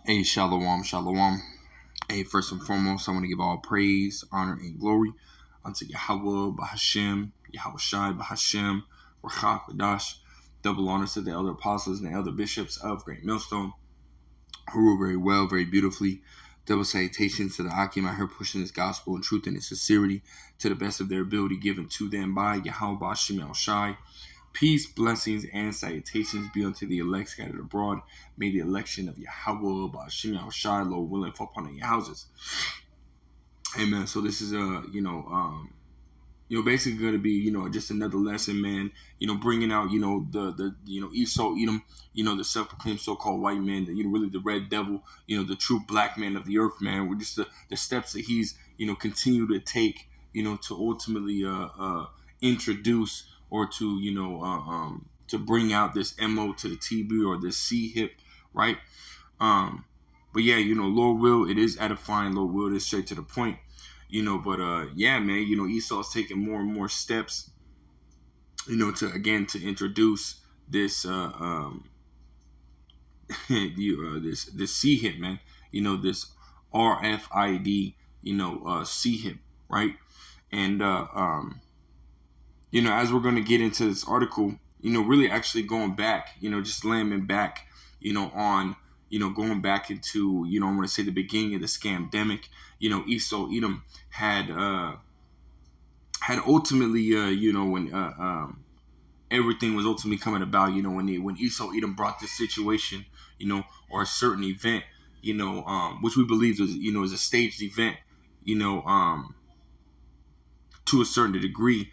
Hey, shalom, shalom. Hey, first and foremost, I want to give all praise, honor, and glory unto Yahweh, Bahashem, Yahweh Shai, Bahashem, Rachak, Wadash. Double honors to the elder apostles and the elder bishops of Great Millstone, who rule very well, very beautifully. Double salutations to the Akim out here pushing this gospel in truth and in sincerity to the best of their ability given to them by Yahweh, Bahashem, Yahweh Shai. Peace, blessings, and salutations be unto the elect scattered abroad. May the election of Yahweh, Ba'ashim Yahushai, Lord willing, fall upon your houses. Amen. So this is basically going to be, just another lesson, man. Bringing out, the Esau, Edom, the self-proclaimed so-called white man, really the red devil, the true black man of the earth, man. We're just the steps that he's, continue to take, to ultimately introduce or to bring out this MO to the TB or this C hip, right? But yeah, Lord will, it is edifying. Lord will, it is straight to the point. Yeah, man, Esau's taking more and more steps, to introduce this this C hip, man, this RFID, C hip, right? And as we're going to get into this article, really actually going back, just lambing back, on, going back into, I want to say the beginning of the scamdemic, Esau Edom had ultimately, when everything was ultimately coming about, when Esau Edom brought this situation, or a certain event, which we believe is a staged event, to a certain degree,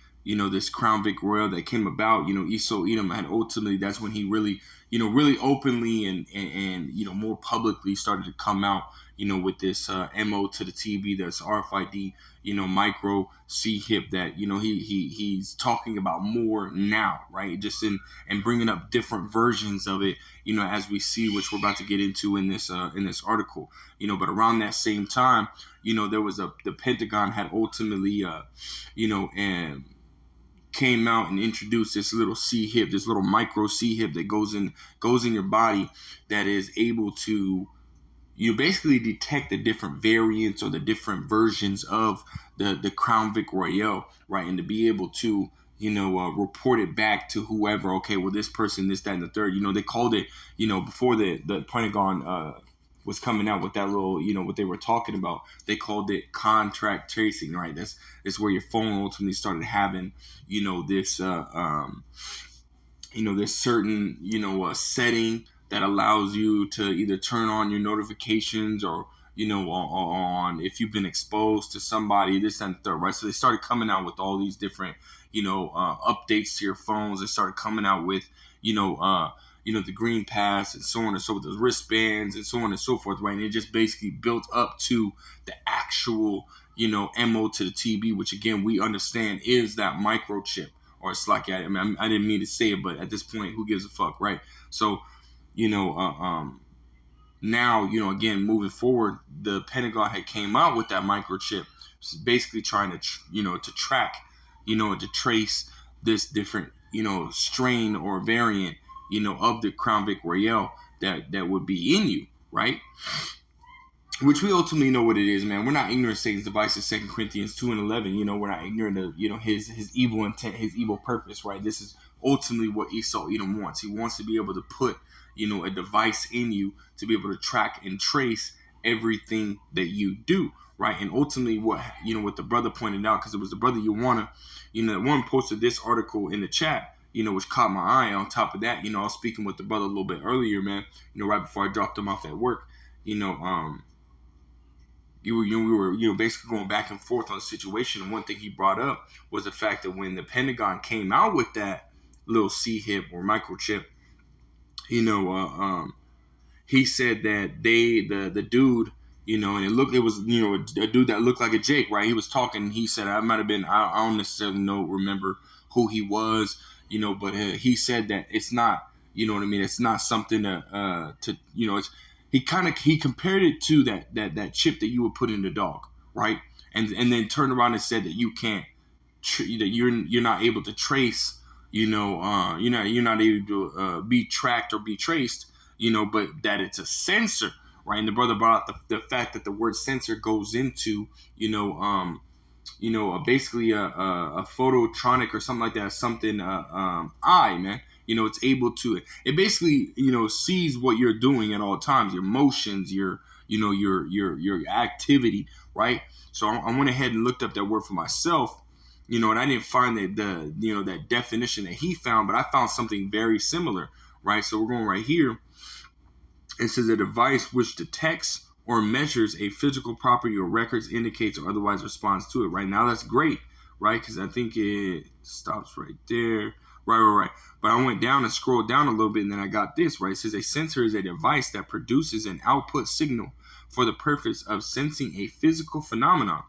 this Crown Vic Royal that came about, Esau Edom had ultimately, that's when he really, really openly and more publicly started to come out, with this MO to the TB, that's RFID, micro C hip that, he's talking about more now, right? Just and bringing up different versions of it, as we see, which we're about to get into in this article, but around that same time, there was the Pentagon had ultimately, and came out and introduced this little C hip, this little micro C hip that goes in your body, that is able to basically detect the different variants or the different versions of the Crown Vic Royale, right? And to be able to report it back to whoever. Okay, well, this person, this, that, and the third. They called it, before the Pentagon was coming out with that little, what they were talking about. They called it contract tracing, right? That's where your phone ultimately started having, this, this certain, setting that allows you to either turn on your notifications or, on if you've been exposed to somebody, this and the third, right? So they started coming out with all these different, updates to your phones. They started coming out with, the green pass and so on and so forth, the wristbands and so on and so forth, right? And it just basically built up to the actual, MO to the TB, which again, we understand is that microchip. Or it's like, I didn't mean to say it, but at this point, who gives a fuck, right? So, now, again, moving forward, the Pentagon had came out with that microchip, basically trying to, to track, to trace this different, strain or variant, of the Crown Vic Royale that would be in you, right? Which we ultimately know what it is, man. We're not ignorant of Satan's devices, 2 Corinthians 2:11. We're not ignorant of, his evil intent, his evil purpose, right? This is ultimately what Esau Edom wants. He wants to be able to put, a device in you to be able to track and trace everything that you do, right? And ultimately what the brother pointed out, because it was the brother one posted this article in the chat, which caught my eye. On top of that, I was speaking with the brother a little bit earlier, man, right before I dropped him off at work, we were basically going back and forth on the situation. And one thing he brought up was the fact that when the Pentagon came out with that little C hip or microchip, he said that the dude, and it was a dude that looked like a Jake, right? He was talking. He said, I might have been, I don't necessarily remember who he was, but he said that it's not, it's not something to it's. He compared it to that chip that you would put in the dog, right? And then turned around and said that you can't, that you're not able to trace, you're not able to be tracked or be traced, but that it's a sensor, right? And the brother brought up the fact that the word sensor goes into, basically a phototronic or something like that, something eye, man. It's able to, it basically, sees what you're doing at all times, your motions, your activity, right? So I went ahead and looked up that word for myself, and I didn't find that definition that he found, but I found something very similar, right? So we're going right here. It says a device which detects or measures a physical property or records, indicates, or otherwise responds to it. Right now, that's great, right? Because I think it stops right there. Right. But I went down and scrolled down a little bit, and then I got this, right? It says a sensor is a device that produces an output signal for the purpose of sensing a physical phenomenon.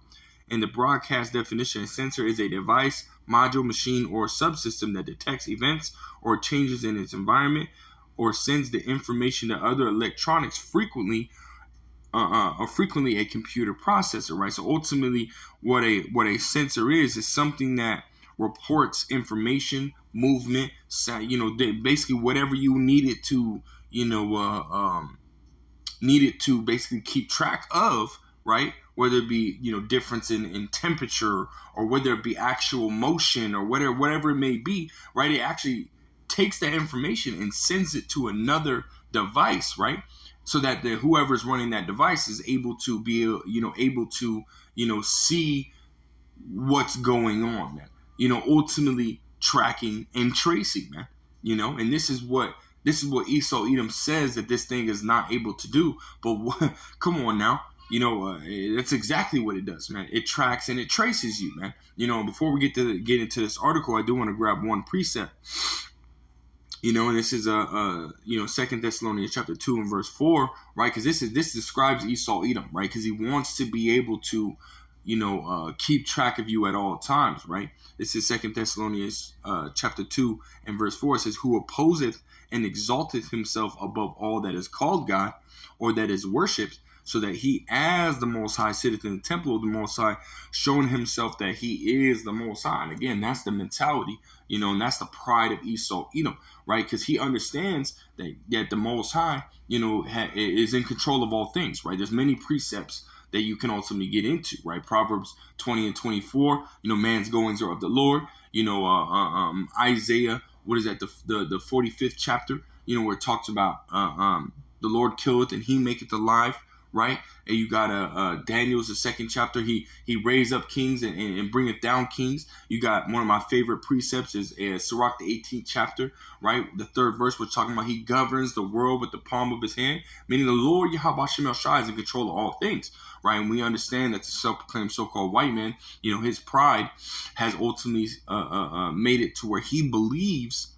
In the broadcast definition, a sensor is a device, module, machine, or subsystem that detects events or changes in its environment or sends the information to other electronics, frequently a computer processor, right? So ultimately, what a sensor is something that reports information, movement, basically whatever you need it to, basically keep track of, right? Whether it be, difference in temperature, or whether it be actual motion, or whatever it may be, right? It actually takes that information and sends it to another device, right? So that whoever's running that device is able to be, able to, see what's going on, man. Ultimately tracking and tracing, man. And this is what Esau Edom says that this thing is not able to do. But come on now, that's exactly what it does, man. It tracks and it traces you, man. Before we get into this article, I do want to grab one precept. And this is Second Thessalonians chapter 2 and verse 4, right? Because this describes Esau Edom, right? Because he wants to be able to, keep track of you at all times, right? This is Second Thessalonians chapter 2 and verse 4. It says, "Who opposeth and exalteth himself above all that is called God, or that is worshipped, so that he as the Most High sitteth in the temple of the Most High, showing himself that he is the Most High." And again, that's the mentality, and that's the pride of Esau Edom, right? Because he understands that the Most High, is in control of all things, right? There's many precepts that you can ultimately get into, right? Proverbs 20 and 24, man's goings are of the Lord. Isaiah, what is that? The 45th chapter, where it talks about the Lord killeth and he maketh alive, right? And you got Daniel's the second chapter. He raised up kings and bringeth down kings. You got one of my favorite precepts is Sirach the 18th chapter, right? The third verse, we're talking about he governs the world with the palm of his hand, meaning the Lord Yahweh Shem Shai is in control of all things, right? And we understand that the self-proclaimed so-called white man, his pride has ultimately made it to where he believes,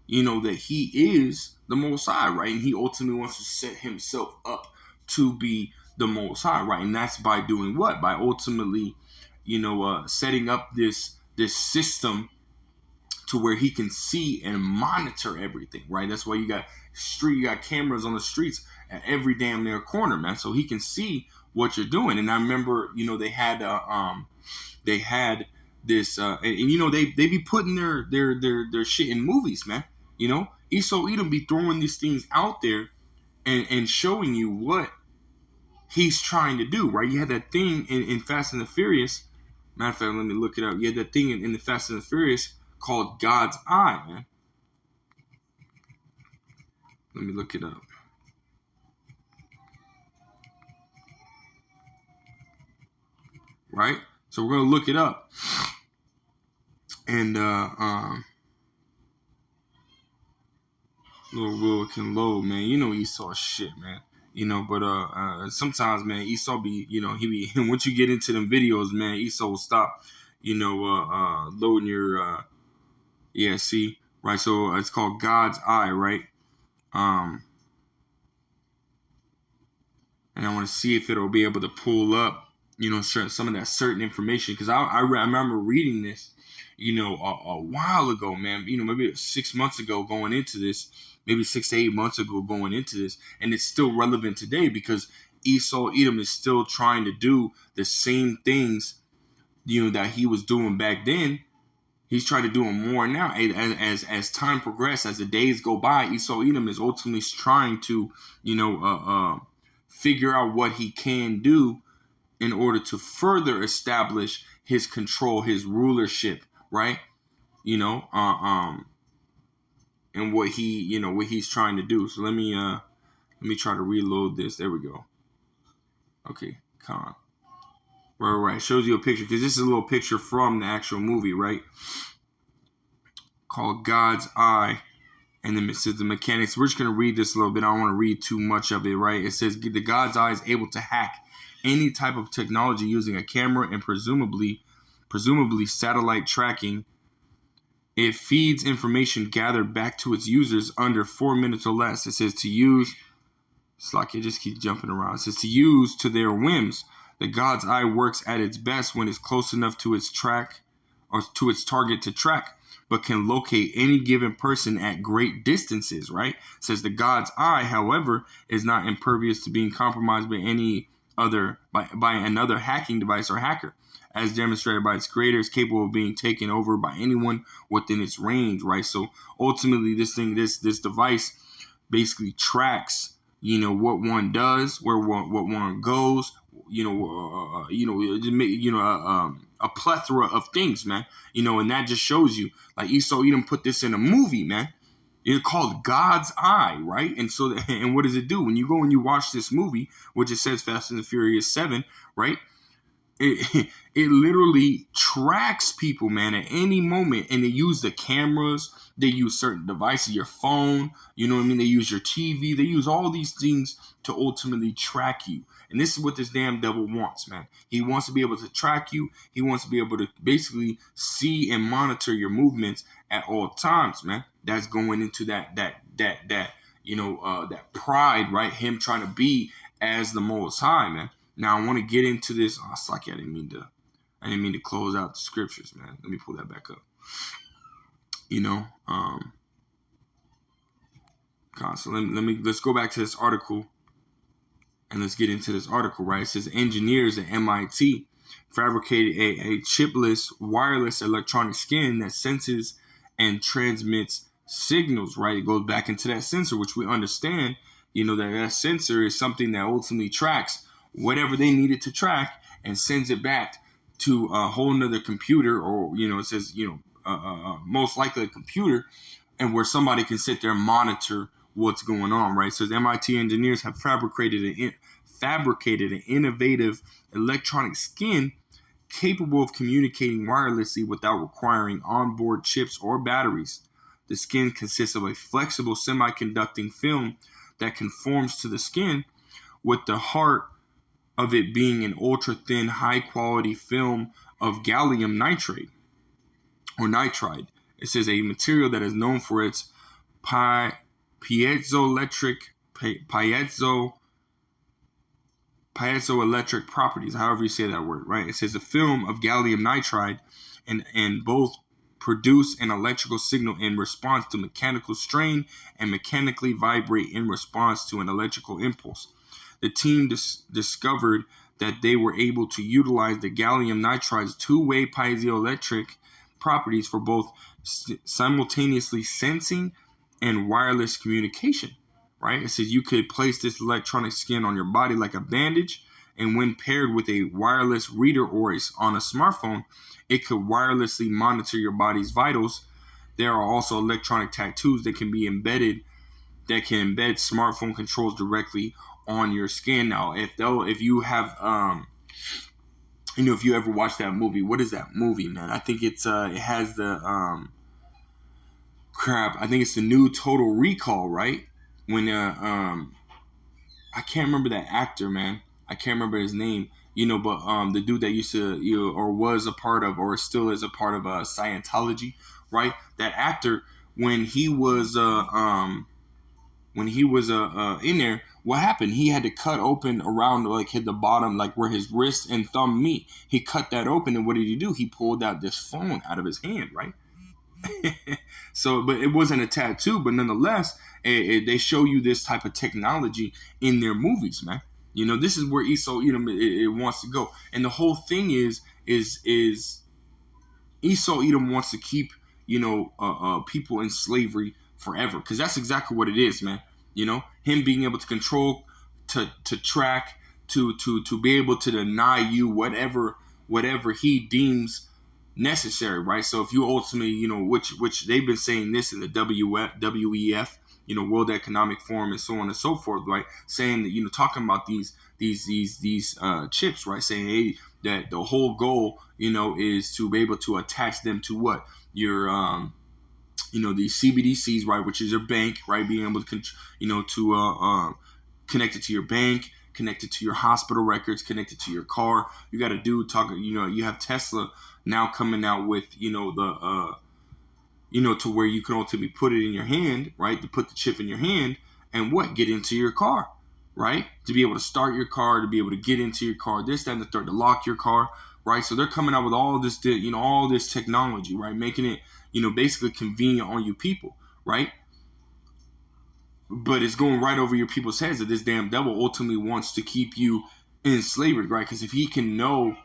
that he is the Most High, right? And he ultimately wants to set himself up to be the Most High, right? And that's by doing what? By ultimately, setting up this system to where he can see and monitor everything, right? That's why you got cameras on the streets at every damn near corner, man, so he can see what you're doing. And I remember, they had this, and they be putting their shit in movies, man. Esau Edom be throwing these things out there and showing you what he's trying to do, right? You had that thing in Fast and the Furious. Matter of fact, let me look it up. You had that thing in the Fast and the Furious called God's Eye, man. Let me look it up. Right? So we're going to look it up. And, Lord Will can load, man. Esau shit, man. But sometimes, man, Esau be, he be, once you get into them videos, man, Esau will stop, loading your, see, right? So it's called God's Eye, right? And I want to see if it'll be able to pull up, some of that certain information. Because I remember reading this, a while ago, man, maybe 6 months ago going into this, maybe 6 to 8 months ago going into this, and it's still relevant today because Esau Edom is still trying to do the same things, that he was doing back then. He's trying to do them more now. As time progresses, as the days go by, Esau Edom is ultimately trying to, figure out what he can do in order to further establish his control, his rulership, right? You know, and what what he's trying to do. So let me try to reload this. There we go. Okay, Khan. Right. Shows you a picture because this is a little picture from the actual movie, right? Called God's Eye. And then it says the mechanics. We're just going to read this a little bit. I don't want to read too much of it, right? It says the God's Eye is able to hack any type of technology using a camera and presumably satellite tracking. It feeds information gathered back to its users under 4 minutes or less. It says to use. It's like it just keeps jumping around. It says to use to their whims. The God's Eye works at its best when it's close enough to its track or to its target to track, but can locate any given person at great distances, right? It says the God's Eye, however, is not impervious to being compromised by another hacking device or hacker, as demonstrated by its creator, is capable of being taken over by anyone within its range, right? So ultimately, this device basically tracks, what one does, what one goes, a plethora of things, man. And that just shows you, like Esau Edom put this in a movie, man. It's called God's Eye, right? And so, and what does it do when you go and you watch this movie, which it says Fast and the Furious 7, right? It literally tracks people, man, at any moment, and they use the cameras, they use certain devices, your phone, you know what I mean? They use your TV, they use all these things to ultimately track you. And this is what this damn devil wants, man. He wants to be able to track you. He wants to be able to basically see and monitor your movements at all times, man. That's going into that pride, right? Him trying to be as the Most High, man. Now I want to get into this. Oh, it's like I didn't mean to close out the scriptures, man. Let me pull that back up. So let's go back to this article and let's get into this article, right? It says engineers at MIT fabricated a chipless wireless electronic skin that senses and transmits signals, right? It goes back into that sensor, which we understand, that sensor is something that ultimately tracks whatever they need it to track and sends it back to a whole nother computer, or it says most likely a computer, and where somebody can sit there and monitor what's going on, right? So MIT engineers have fabricated an innovative electronic skin capable of communicating wirelessly without requiring onboard chips or batteries. The skin consists of a flexible semiconducting film that conforms to the skin, with the heart of it being an ultra-thin, high-quality film of gallium nitride. It says a material that is known for its piezoelectric properties, however you say that word, right? It says a film of gallium nitride and both produce an electrical signal in response to mechanical strain and mechanically vibrate in response to an electrical impulse. The team discovered that they were able to utilize the gallium nitride's two-way piezoelectric properties for both simultaneously sensing and wireless communication, right? It says you could place this electronic skin on your body like a bandage, and when paired with a wireless reader or on a smartphone, it could wirelessly monitor your body's vitals. There are also electronic tattoos that can embed smartphone controls directly on your skin. Now, if you have if you ever watched that movie, what is that movie, man? I think it has the I think it's the new Total Recall, right? When I can't remember that actor, man. I can't remember his name, but the dude that used to or was a part of, or still is a part of Scientology, right? That actor, when he was in there, what happened? He had to cut open around, like, hit the bottom, like where his wrist and thumb meet. He cut that open, and what did he do? He pulled out this phone out of his hand, right? So, but it wasn't a tattoo, but nonetheless, they show you this type of technology in their movies, man. This is where Esau Edom it wants to go, and the whole thing is Esau Edom wants to keep people in slavery forever, because that's exactly what it is, man. Him being able to control to track, to be able to deny you whatever he deems necessary, right? So if you ultimately, which they've been saying this in the WEF, World Economic Forum, and so on and so forth, right? Saying that, talking about these chips, right? Saying, hey, that the whole goal, is to be able to attach them to what your these CBDCs, right, which is your bank, right, being able to connect it to your bank, connect it to your hospital records, connect it to your car. You got to you have Tesla now coming out with to where you can ultimately put it in your hand, right, to put the chip in your hand and get into your car, right, to be able to start your car, to be able to get into your car, this, that, and the third, to lock your car, right? So they're coming out with all this, all this technology, right, making it, basically convenient on you people, right? But it's going right over your people's heads that this damn devil ultimately wants to keep you in slavery, right? Because if he can know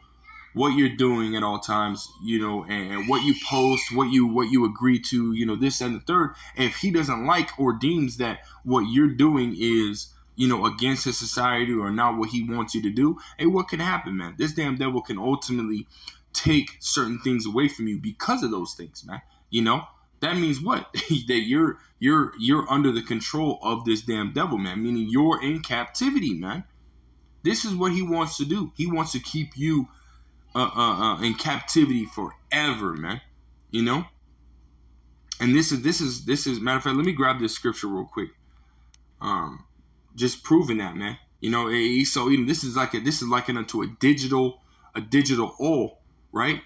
what you're doing at all times, and what you post, what you agree to, this and the third, and if he doesn't like or deems that what you're doing is, against his society or not what he wants you to do, hey, what can happen, man? This damn devil can ultimately take certain things away from you because of those things, man. That means what? That you're under the control of this damn devil, man. Meaning you're in captivity, man. This is what he wants to do. He wants to keep you in captivity forever, man. And this is matter of fact. Let me grab this scripture real quick. Just proving that, man. So this is likened unto a digital Aul, right?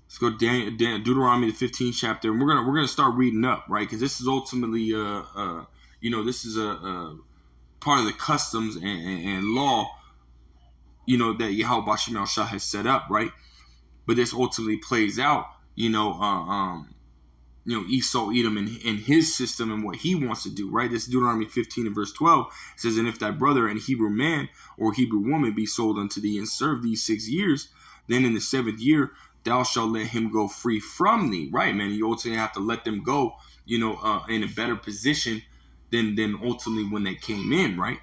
Let's go Deuteronomy the 15th chapter, and we're gonna start reading up, right? Because this is ultimately this is a part of the customs and law, that Yahweh Bashim Shah has set up, right? But this ultimately plays out, Esau Edom in his system and what he wants to do, right? This is Deuteronomy 15 and verse 12. It says, and if thy brother and Hebrew man or Hebrew woman be sold unto thee and serve thee 6 years, then in the 7th year thou shalt let him go free from thee, right, man? You ultimately have to let them go, in a better position than ultimately when they came in, right?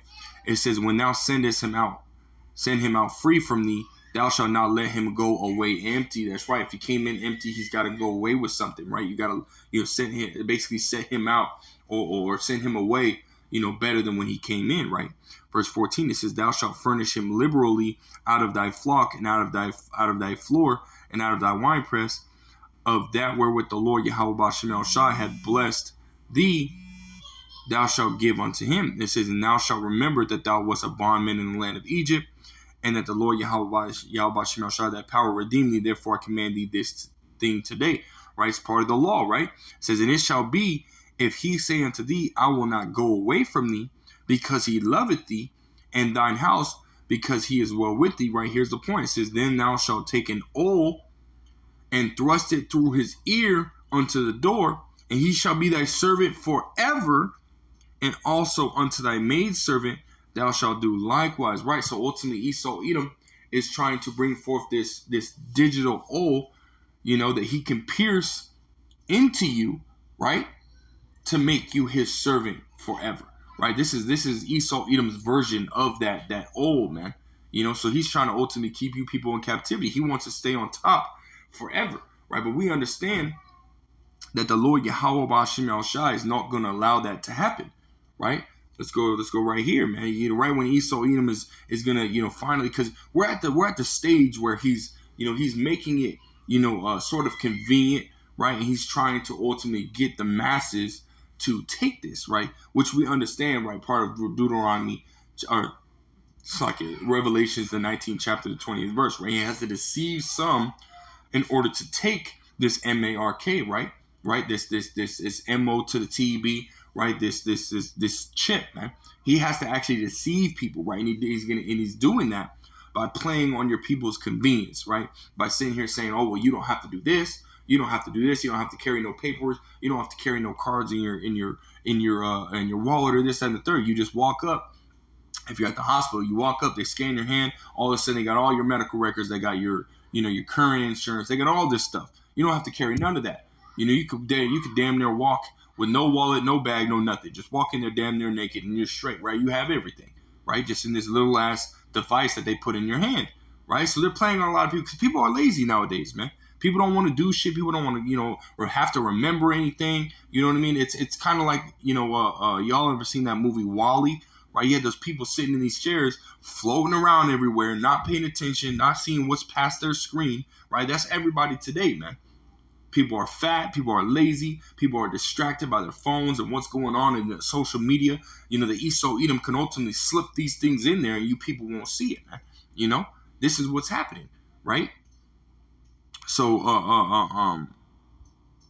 It says, when thou send him out free from thee, thou shalt not let him go away empty. That's right. If he came in empty, he's got to go away with something, right? You got to, send him, basically set him out or send him away, better than when he came in, right? Verse 14, it says, thou shalt furnish him liberally out of thy flock and out of thy floor and out of thy winepress of that wherewith the Lord Yahweh Bashim Shah hath blessed thee, thou shalt give unto him. It says, and thou shalt remember that thou wast a bondman in the land of Egypt, and that the Lord Yahweh Bashim Shah, that power redeemed thee. Therefore I command thee this thing today, right? It's part of the law, right? It says, and it shall be, if he say unto thee, I will not go away from thee, because he loveth thee, and thine house, because he is well with thee, right? Here's the point. It says, then thou shalt take an awl and thrust it through his ear unto the door, and he shall be thy servant forever, and also unto thy maidservant thou shalt do likewise, right? So ultimately Esau Edom is trying to bring forth this digital awl, that he can pierce into you, right, to make you his servant forever, right? This is Esau Edom's version of that awl, man. So he's trying to ultimately keep you people in captivity. He wants to stay on top forever, right? But we understand that the Lord Yahweh Bashim Shai is not going to allow that to happen, right? Let's go right here, man. Right when Esau Edom is gonna, finally, because we're at the stage where he's making it, sort of convenient, right? And he's trying to ultimately get the masses to take this, right? Which we understand, right? Part of Deuteronomy, or it's like Revelations, the 19th chapter, the 20th verse, right? He has to deceive some in order to take this MARK, right? Right? This MO to the TB, right? This chip, man. He has to actually deceive people, right? And he's doing that by playing on your people's convenience, right? By sitting here saying, oh, well, you don't have to do this, you don't have to do this, you don't have to carry no papers, you don't have to carry no cards in your wallet or this and the third. You just walk up. If you're at the hospital, you walk up, they scan your hand, all of a sudden they got all your medical records, they got your current insurance, they got all this stuff. You don't have to carry none of that. You could damn near walk with no wallet, no bag, no nothing. Just walk in there damn near naked and you're straight, right? You have everything, right? Just in this little ass device that they put in your hand, right? So they're playing on a lot of people because people are lazy nowadays, man. People don't want to do shit. People don't want to, or have to remember anything. You know what I mean? It's kind of like, y'all ever seen that movie Wall-E? Right? You had those people sitting in these chairs, floating around everywhere, not paying attention, not seeing what's past their screen. Right? That's everybody today, man. People are fat. People are lazy. People are distracted by their phones and what's going on in the social media. The Esau Edom can ultimately slip these things in there, and you people won't see it, man. This is what's happening, right? So,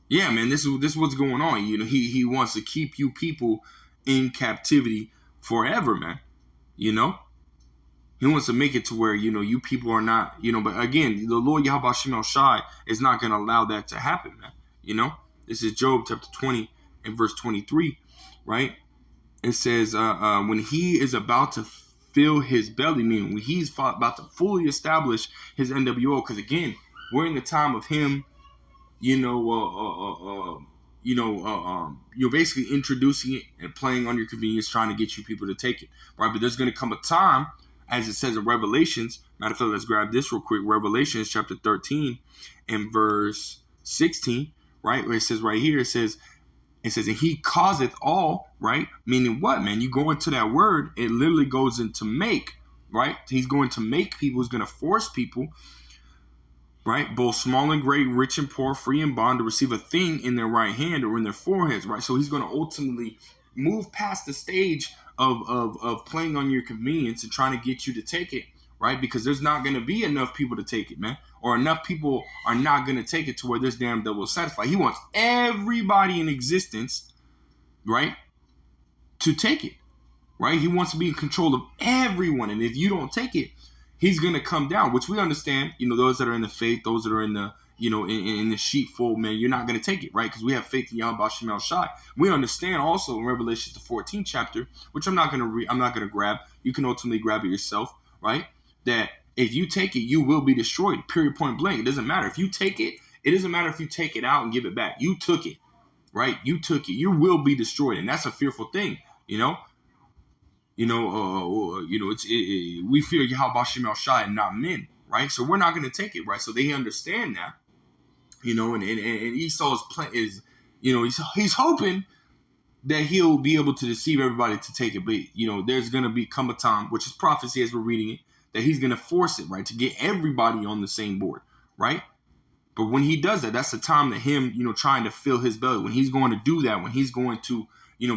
yeah, man, this is what's going on. He wants to keep you people in captivity forever, man. He wants to make it to where, you people are not, but again, the Lord Yahweh Shem Shai is not going to allow that to happen, man. This is Job chapter 20 and verse 23, right? It says, when he is about to fill his belly, meaning when he's about to fully establish his NWO, because again, we're in the time of him, you're basically introducing it and playing on your convenience, trying to get you people to take it, right? But there's going to come a time, as it says in Revelations. Matter of fact, let's grab this real quick. Revelations chapter 13 and verse 16, right? Where it says right here, it says, and he causeth all, right? Meaning what, man? You go into that word, it literally goes into make, right? He's going to make people, he's going to force people, right? Both small and great, rich and poor, free and bond, to receive a thing in their right hand or in their foreheads, right? So he's going to ultimately move past the stage of playing on your convenience and trying to get you to take it, right? Because there's not going to be enough people to take it, man. Or enough people are not going to take it to where this damn devil will satisfy. He wants everybody in existence, right, to take it, right? He wants to be in control of everyone. And if you don't take it, he's going to come down, which we understand, those that are in the faith, those that are in the, in the sheepfold, man, you're not going to take it, right? Because we have faith in Yahweh Shem El Shai. We understand also in Revelation, the 14th chapter, which I'm not going to grab. You can ultimately grab it yourself, right? That if you take it, you will be destroyed, period, point blank. It doesn't matter. If you take it, it doesn't matter if you take it out and give it back. You took it, right? You took it. You will be destroyed. And that's a fearful thing, we fear Yahweh Shem El Shai and not men, right? So we're not going to take it, right? So they understand that, and Esau's plan is, he's hoping that he'll be able to deceive everybody to take it. But, there's going to come a time, which is prophecy as we're reading it, that he's going to force it, right? To get everybody on the same board, right? But when he does that, that's the time that him, trying to fill his belly, when he's going to do that, when he's going to,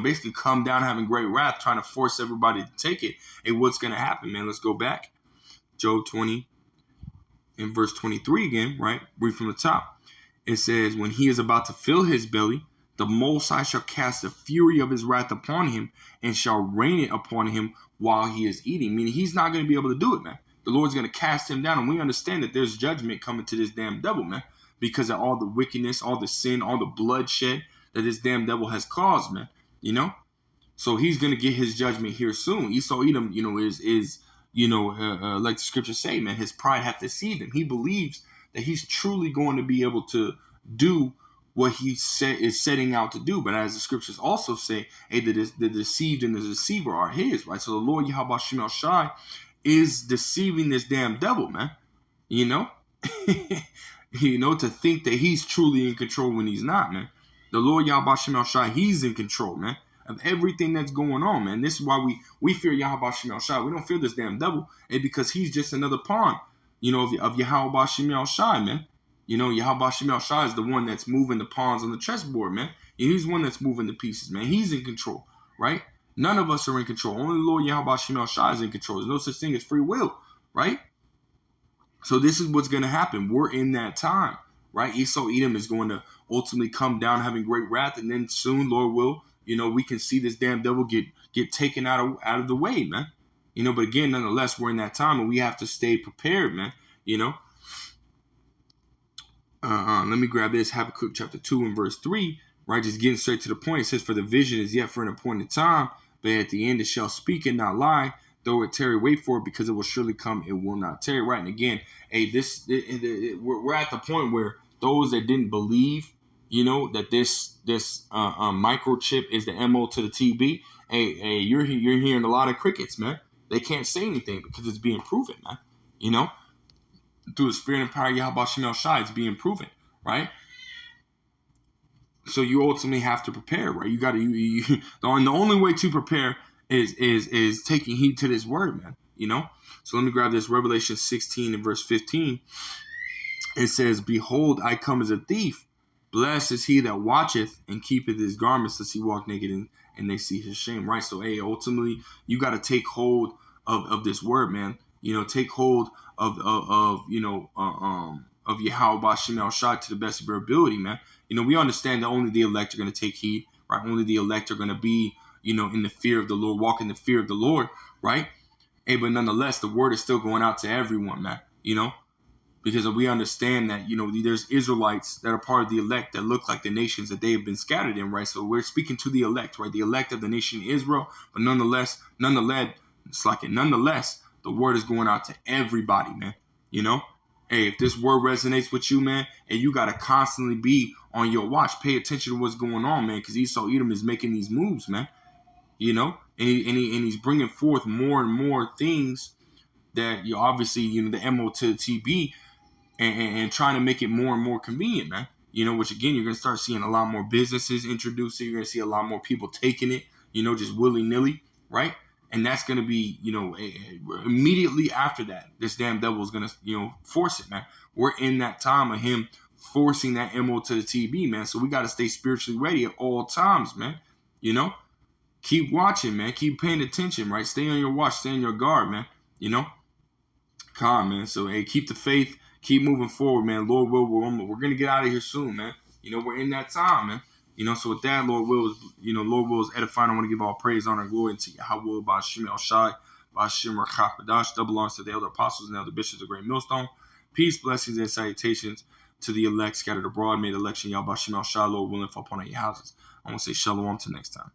basically come down having great wrath, trying to force everybody to take it. And what's going to happen, man? Let's go back. Job 20 and verse 23 again, right? Read from the top. It says, when he is about to fill his belly, the Most High shall cast the fury of his wrath upon him and shall rain it upon him while he is eating. Meaning he's not going to be able to do it, man. The Lord's going to cast him down. And we understand that there's judgment coming to this damn devil, man. Because of all the wickedness, all the sin, all the bloodshed that this damn devil has caused, man. So he's going to get his judgment here soon. Esau Edom, is like the scriptures say, man, his pride hath deceived him. He believes that he's truly going to be able to do what he is setting out to do. But as the scriptures also say, the deceived and the deceiver are his, right? So the Lord Yahweh Shem El Shai is deceiving this damn devil, man. To think that he's truly in control when he's not, man. The Lord Yahweh Shem El Shai, he's in control, man, of everything that's going on, man. This is why we fear Yahweh Shem El Shai. We don't fear this damn devil, and because he's just another pawn, of Yahweh Shem El Shai, man. Yahweh Shem El Shai is the one that's moving the pawns on the chessboard, man. And he's the one that's moving the pieces, man. He's in control, right? None of us are in control. Only the Lord Yahweh Shem El Shai is in control. There's no such thing as free will, right? So this is what's going to happen. We're in that time, right? Esau Edom is going to ultimately come down having great wrath, and then soon, Lord will, we can see this damn devil get taken out of the way, man. But again, nonetheless, we're in that time, and we have to stay prepared, man. Let me grab this. Habakkuk chapter 2 and verse 3, right? Just getting straight to the point. It says, for the vision is yet for an appointed time, but at the end it shall speak and not lie. Though it tarry, wait for it, because it will surely come, it will not tarry, right? And again, we're at the point where those that didn't believe, that this microchip is the MO to the TB, you're hearing a lot of crickets, man. they can't say anything because it's being proven, man. You know, through the spirit and power of Yahweh Shemel Shai, it's being proven, right? So you ultimately have to prepare, right? You got to the only way to prepare is taking heed to this word, man. You know. So let me grab this Revelation 16 and verse 15. It says, "Behold, I come as a thief. Blessed is he that watcheth and keepeth his garments, lest he walk naked and they see his shame." Right. So, hey, ultimately, you got to take hold of this word, man. You know, take hold of of Yahweh Bashem El Shai to the best of your ability, man. You know, we understand that only the elect are going to take heed, right? Only the elect are going to be, in the fear of the Lord, walk in the fear of the Lord, right? Hey, but nonetheless, the word is still going out to everyone, man. Because we understand that, there's Israelites that are part of the elect that look like the nations that they have been scattered in, right? So we're speaking to the elect, right? The elect of the nation Israel, but nonetheless, the word is going out to everybody, man. Hey, if this word resonates with you, man, and you got to constantly be on your watch, pay attention to what's going on, man, because Esau Edom is making these moves, man. And he's bringing forth more and more things that you obviously, the MO to the TB, and trying to make it more and more convenient, man. Which again, you're going to start seeing a lot more businesses introduced. You're going to see a lot more people taking it, just willy-nilly, right? And that's going to be, immediately after that, this damn devil is going to, force it, man. We're in that time of him forcing that MO to the TB, man. So we got to stay spiritually ready at all times, man. Keep watching, man. Keep paying attention, right? Stay on your watch. Stay on your guard, man. Calm, man. So, hey, keep the faith. Keep moving forward, man. Lord will, we're going to get out of here soon, man. We're in that time, man. So with that, Lord will is edifying. I want to give all praise, honor, and glory to Yahweh, Ba'ashim El Shai, Ba'ashim Rakach B'dash. Double honors to the elder apostles and elder bishops of Great Millstone. Peace, blessings, and salutations to the elect scattered abroad. May the election, Yahweh Ba'ashim El Shai, Lord willing, fall upon your houses. I want to say shalom till next time.